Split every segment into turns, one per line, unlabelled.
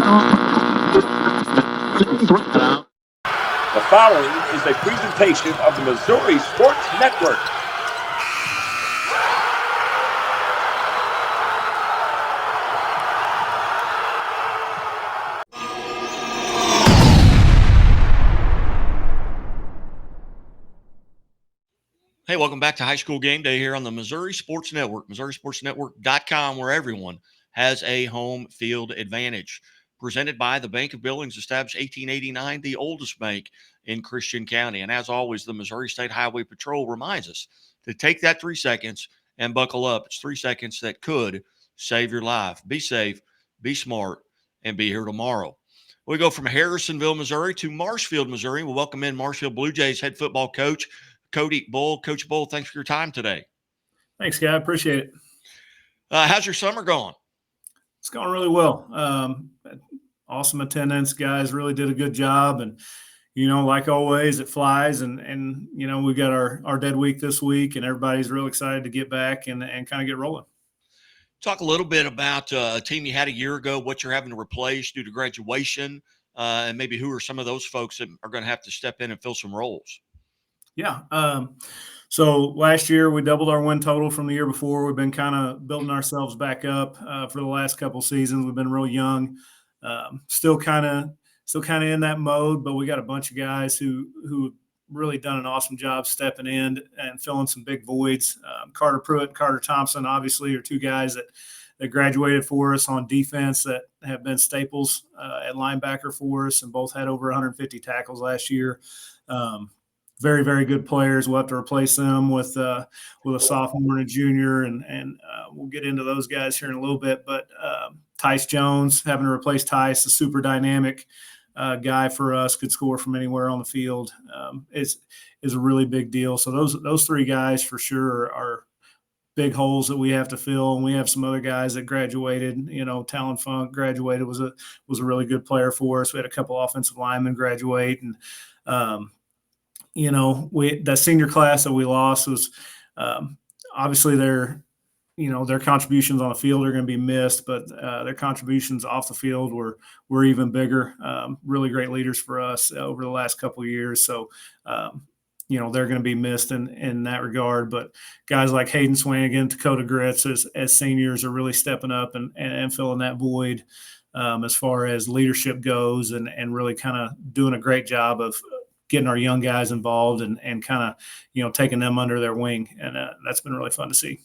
The following is a presentation of the Missouri Sports Network.
Hey, welcome back to High School Game Day here on the Missouri Sports Network, MissouriSportsNetwork.com, where everyone has a home field advantage. Presented by the Bank of Billings, established 1889, the oldest bank in Christian County. And as always, the Missouri State Highway Patrol reminds us to take that 3 seconds and buckle up. It's 3 seconds that could save your life. Be safe, be smart, and be here tomorrow. We go from Harrisonville, Missouri to Marshfield, Missouri. We'll welcome in Marshfield Blue Jays head football coach, Cody Bull. Coach Bull, thanks for your time today.
Thanks, guy. Appreciate it.
How's your summer going?
It's going really well. Awesome attendance. Guys really did a good job. And, like always, it flies. And we got our dead week this week, and everybody's real excited to get back and kind of get rolling.
Talk a little bit about a team you had a year ago, what you're having to replace due to graduation, and maybe who are some of those folks that are going to have to step in and fill some roles.
Yeah. So last year we doubled our win total from the year before. We've been kind of building ourselves back up for the last couple seasons. We've been real young, still kind of in that mode, but we got a bunch of guys who really done an awesome job stepping in and filling some big voids. Carter Pruitt and Carter Thompson, obviously, are two guys that graduated for us on defense that have been staples at linebacker for us, and both had over 150 tackles last year. Very, very good players. We'll have to replace them with a sophomore and a junior, and we'll get into those guys here in a little bit. But Tice Jones, having to replace Tice, a super dynamic guy for us, could score from anywhere on the field, is a really big deal. So those three guys for sure are big holes that we have to fill. And we have some other guys that graduated. Talon Funk graduated, was a really good player for us. We had a couple offensive linemen graduate, and that senior class that we lost was obviously their contributions on the field are going to be missed, but their contributions off the field were even bigger. Really great leaders for us over the last couple of years. So, they're going to be missed in that regard. But guys like Hayden Swanigan, Dakota Gritz as seniors are really stepping up and filling that void as far as leadership goes, and really kind of doing a great job of getting our young guys involved and kind of, taking them under their wing. And that's been really fun to see.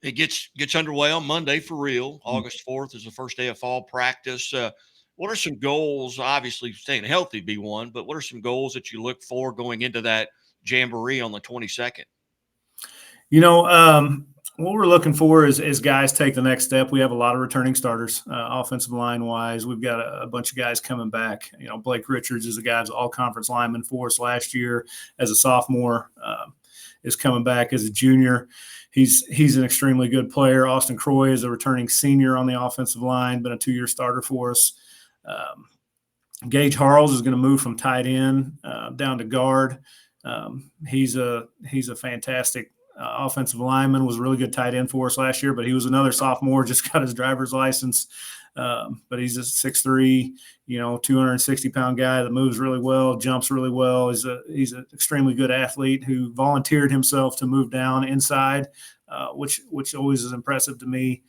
It gets underway on Monday for real. August 4th is the first day of fall practice. What are some goals? Obviously, staying healthy be one, but what are some goals that you look for going into that jamboree on the 22nd?
What we're looking for is guys take the next step. We have a lot of returning starters, offensive line wise. We've got a bunch of guys coming back. Blake Richards is a guy who's all-conference lineman for us last year as a sophomore, is coming back as a junior. He's an extremely good player. Austin Croy is a returning senior on the offensive line, been a 2-year starter for us. Gage Harles is going to move from tight end down to guard. He's a fantastic offensive lineman, was a really good tight end for us last year, but he was another sophomore, just got his driver's license. But he's a 6'3", 260-pound guy that moves really well, jumps really well. He's an extremely good athlete who volunteered himself to move down inside, which always is impressive to me.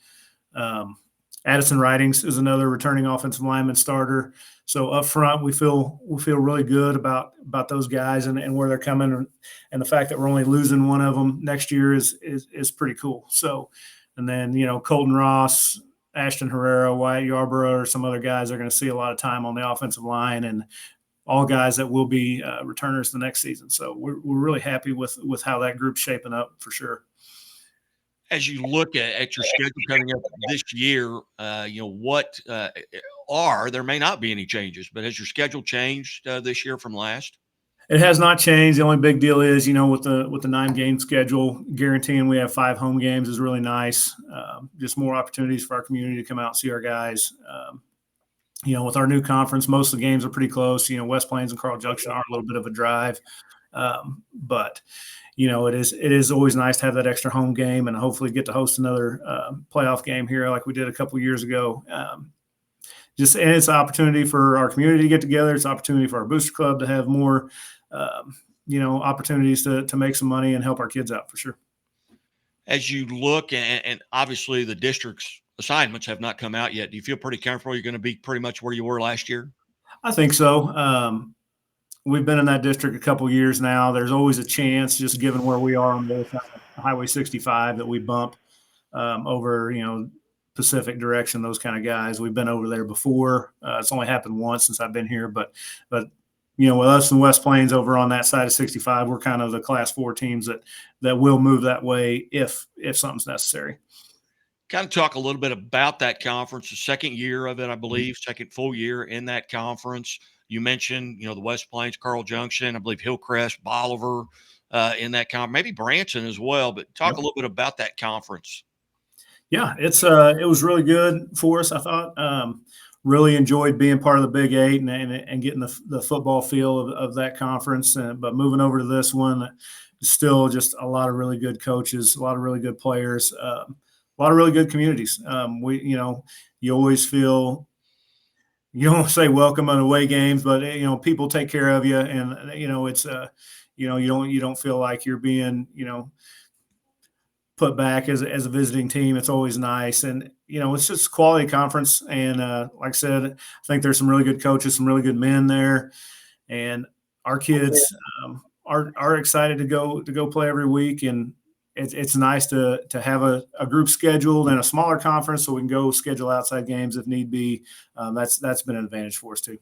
Addison Ridings is another returning offensive lineman starter. So up front, we feel really good about those guys and where they're coming, and the fact that we're only losing one of them next year is pretty cool. So, and then Colton Ross, Ashton Herrera, Wyatt Yarborough, or some other guys are going to see a lot of time on the offensive line, and all guys that will be returners the next season. So we're really happy with how that group's shaping up for sure.
As you look at your schedule coming up this year, what there may not be any changes, but has your schedule changed this year from last?
It has not changed. The only big deal is, with the 9-game schedule, guaranteeing we have 5 home games is really nice. Just more opportunities for our community to come out and see our guys. With our new conference, most of the games are pretty close. West Plains and Carl Junction are a little bit of a drive, but it is always nice to have that extra home game and hopefully get to host another playoff game here like we did a couple years ago. and it's an opportunity for our community to get together. It's an opportunity for our booster club to have more, opportunities to make some money and help our kids out for sure.
As you look, and obviously the district's assignments have not come out yet, do you feel pretty comfortable you're going to be pretty much where you were last year?
I think so. We've been in that district a couple years now. There's always a chance, just given where we are on the Highway 65, that we bump over, Pacific direction, those kind of guys. We've been over there before. It's only happened once since I've been here, but with us in West Plains over on that side of 65, we're kind of the Class 4 teams that will move that way if something's necessary.
Kind of talk a little bit about that conference, the second year of it, I believe, second full year in that conference. You mentioned, the West Plains, Carl Junction, I believe Hillcrest, Bolivar in that conference, maybe Branson as well. But talk a little bit about that conference.
Yeah, it was really good for us. I thought really enjoyed being part of the Big Eight and getting the football feel of that conference. But moving over to this one, still just a lot of really good coaches, a lot of really good players, a lot of really good communities. You always feel, you don't say welcome on away games, but people take care of you, and it's you don't feel like you're being put back as a visiting team. It's always nice, and it's just a quality conference. And like I said, I think there's some really good coaches, some really good men there, and our kids are excited to go play every week. And it's nice to have a group scheduled and a smaller conference so we can go schedule outside games if need be. That's been an advantage for us too.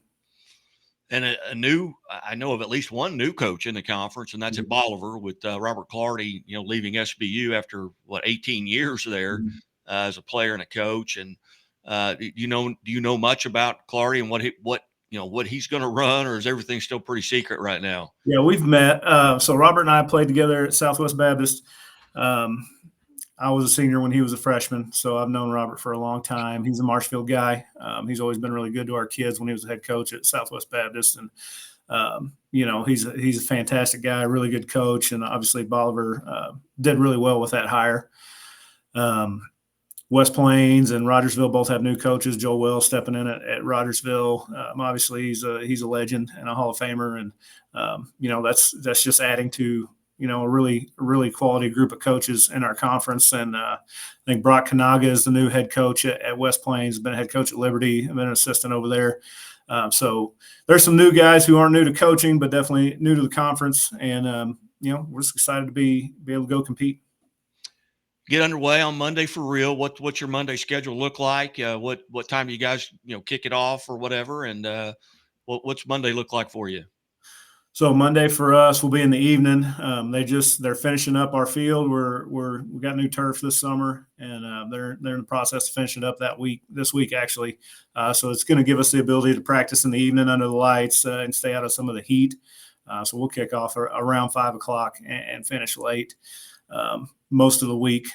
And I know of at least one new coach in the conference, and that's at Bolivar with Robert Clardy, leaving SBU after 18 years there as a player and a coach. And do you know much about Clardy and what he's going to run, or is everything still pretty secret right now?
Yeah, we've met. So Robert and I played together at Southwest Baptist. I was a senior when he was a freshman, so I've known Robert for a long time. He's a Marshfield guy. He's always been really good to our kids when he was the head coach at Southwest Baptist. And, he's a fantastic guy, really good coach. And obviously Bolivar did really well with that hire. West Plains and Rogersville both have new coaches. Joel Wells stepping in at Rogersville. Obviously he's a legend and a Hall of Famer. And, that's just adding to, a really quality group of coaches in our conference. And I think Brock Kanaga is the new head coach at West Plains, been a head coach at Liberty, been an assistant over there. So there's some new guys who aren't new to coaching, but definitely new to the conference. And, we're just excited to be able to go compete.
Get underway on Monday for real. What's your Monday schedule look like? What time do you guys, kick it off or whatever? And what's Monday look like for you?
So Monday for us will be in the evening. They're finishing up our field. We got new turf this summer, and they're in the process of finishing up this week actually. So it's going to give us the ability to practice in the evening under the lights and stay out of some of the heat. So we'll kick off around 5:00 and finish late. Most of the week,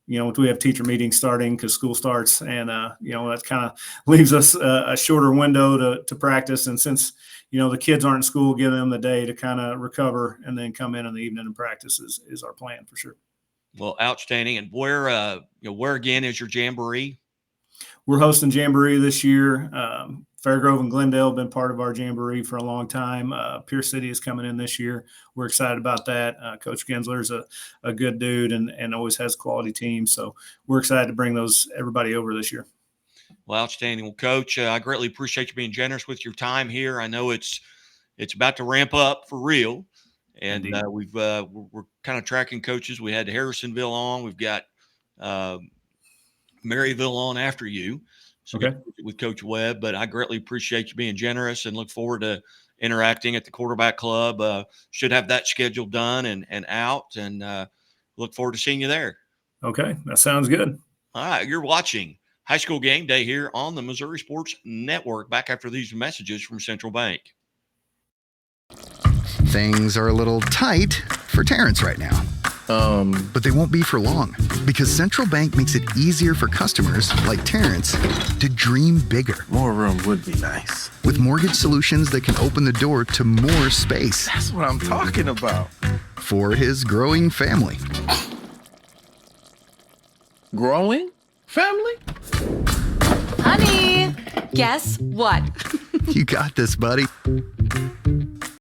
we have teacher meetings starting because school starts, and that kind of leaves us a shorter window to practice. And since the kids aren't in school, give them the day to kind of recover and then come in the evening and practice is our plan for sure.
Well, outstanding. And where again is your jamboree?
We're hosting jamboree this year. Fairgrove and Glendale have been part of our jamboree for a long time. Pierce City is coming in this year. We're excited about that. Coach Gensler's a good dude and always has quality teams. So we're excited to bring everybody over this year.
Well, outstanding. Well, Coach, I greatly appreciate you being generous with your time here. I know it's about to ramp up for real, and we're kind of tracking coaches. We had Harrisonville on. We've got Maryville on after you, so
okay,
with Coach Webb. But I greatly appreciate you being generous and look forward to interacting at the quarterback club. Should have that schedule done and out, and look forward to seeing you there.
Okay, that sounds good.
All right, you're watching High School Game Day here on the Missouri Sports Network. Back after these messages from Central Bank.
Things are a little tight for Terrence right now. But they won't be for long, because Central Bank makes it easier for customers like Terrence to dream bigger.
More room would be nice.
With mortgage solutions that can open the door to more space.
That's what I'm talking about.
For his growing family.
Growing family?
Honey, But guess what?
You got this, buddy.